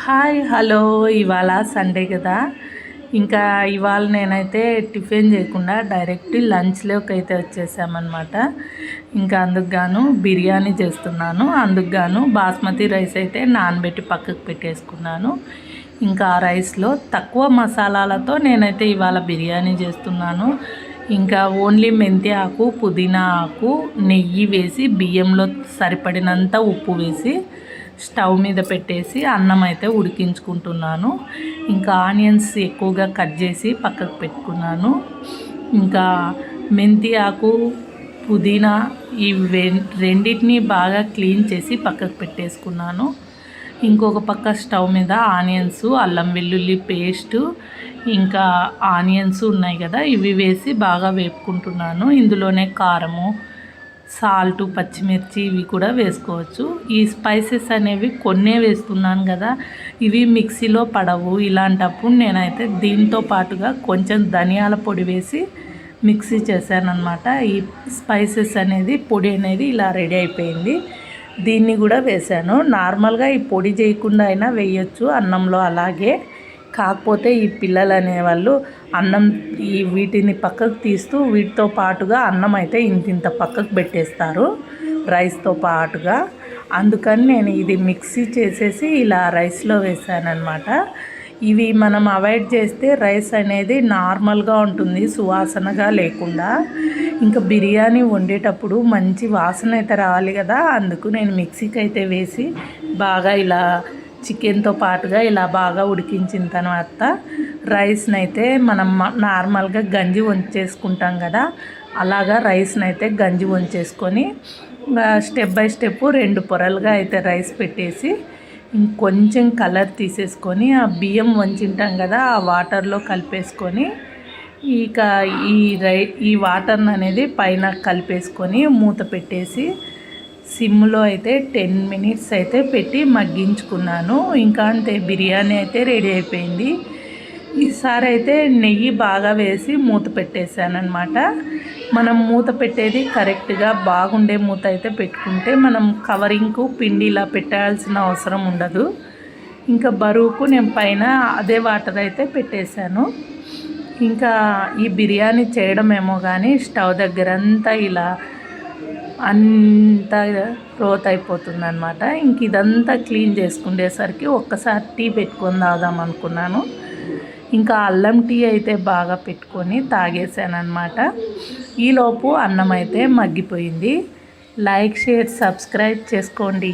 Hi hello. ఇవాళ Sunday కదా, ఇంకా ఇవాళ నేనైతే టిఫిన్ చేయకుండా డైరెక్ట్ లంచ్లోకి అయితే వచ్చేసామన్నమాట. ఇంకా అందుకు గాను బిర్యానీ చేస్తున్నాను. అందుకు గాను బాస్మతి రైస్ అయితే నానబెట్టి పక్కకు పెట్టేసుకున్నాను. ఇంకా ఆ రైస్లో తక్కువ మసాలాలతో నేనైతే ఇవాళ బిర్యానీ చేస్తున్నాను. ఇంకా ఓన్లీ మెంతి ఆకు, పుదీనా ఆకు, నెయ్యి వేసి బియ్యంలో సరిపడినంత ఉప్పు వేసి స్టవ్ మీద పెట్టేసి అన్నం అయితే ఉడికించుకుంటున్నాను. ఇంకా ఆనియన్స్ ఎక్కువగా కట్ చేసి పక్కకు పెట్టుకున్నాను. ఇంకా మెంతి ఆకు, పుదీనా ఈ రెండింటిని బాగా క్లీన్ చేసి పక్కకు పెట్టేసుకున్నాను. ఇంకొక పక్క స్టవ్ మీద ఆనియన్స్, అల్లం వెల్లుల్లి పేస్టు, ఇంకా ఆనియన్స్ ఉన్నాయి కదా, ఇవి వేసి బాగా వేపుకుంటున్నాను. ఇందులోనే కారము, సాల్టు, పచ్చిమిర్చి ఇవి కూడా వేసుకోవచ్చు. ఈ స్పైసెస్ అనేవి కొన్నే వేస్తున్నాను కదా, ఇవి మిక్సీలో పడవు. ఇలాంటప్పుడు నేనైతే దీంతో పాటుగా కొంచెం ధనియాల పొడి వేసి మిక్సీ చేశానన్నమాట. ఈ స్పైసెస్ అనేది పొడి అనేది ఇలా రెడీ అయిపోయింది. దీన్ని కూడా వేశాను. నార్మల్గా ఈ పొడి చేయకుండా అయినా వేయచ్చు అన్నంలో అలాగే. కాకపోతే ఈ పిల్లలు అనేవాళ్ళు అన్నం వీటిని పక్కకు తీస్తూ వీటితో పాటుగా అన్నం అయితే ఇంత పక్కకు పెట్టేస్తారు రైస్తో పాటుగా. అందుకని నేను ఇది మిక్సీ చేసేసి ఇలా రైస్లో వేసానన్నమాట. ఇవి మనం అవాయిడ్ చేస్తే రైస్ అనేది నార్మల్గా ఉంటుంది, సువాసనగా లేకుండా. ఇంకా బిర్యానీ వండేటప్పుడు మంచి వాసన అయితే రావాలి కదా, అందుకు నేను మిక్సీకి అయితే వేసి బాగా ఇలా చికెన్తో పాటుగా ఇలా బాగా ఉడికించిన తర్వాత రైస్ని అయితే మనం నార్మల్గా గంజి వంచేసుకుంటాం కదా, అలాగా రైస్ని అయితే గంజి వంచేసుకొని స్టెప్ బై స్టెప్ 2 పొరలుగా అయితే రైస్ పెట్టేసి ఇంకొంచెం కలర్ తీసేసుకొని ఆ బియ్యం వంచింటాం కదా ఆ వాటర్లో కలిపేసుకొని ఇక ఈ వాటర్ని అనేది పైన కలిపేసుకొని మూత పెట్టేసి సిమ్లో అయితే 10 మినిట్స్ అయితే పెట్టి మగ్గించుకున్నాను. ఇంకా అంతే, బిర్యానీ అయితే రెడీ అయిపోయింది. ఈసారి అయితే నెయ్యి బాగా వేసి మూత పెట్టేశానమాట. మనం మూత పెట్టేది కరెక్ట్గా బాగుండే మూత అయితే పెట్టుకుంటే మనం కవరింగ్కు పిండి ఇలా పెట్టాల్సిన అవసరం ఉండదు. ఇంకా బరువుకు నేను పైన అదే వాటర్ అయితే పెట్టేశాను. ఇంకా ఈ బిర్యానీ చేయడం ఏమో కానీ స్టవ్ దగ్గరంతా ఇలా అంతా రోత్ అయిపోతుంది అనమాట. ఇంక ఇదంతా క్లీన్ చేసుకునేసరికి ఒక్కసారి టీ పెట్టుకొని తాగుదాం అనుకున్నాను. ఇంకా అల్లం టీ అయితే బాగా పెట్టుకొని తాగేసాను అనమాట. ఈలోపు అన్నం అయితే మగ్గిపోయింది. లైక్, షేర్, సబ్స్క్రైబ్ చేసుకోండి.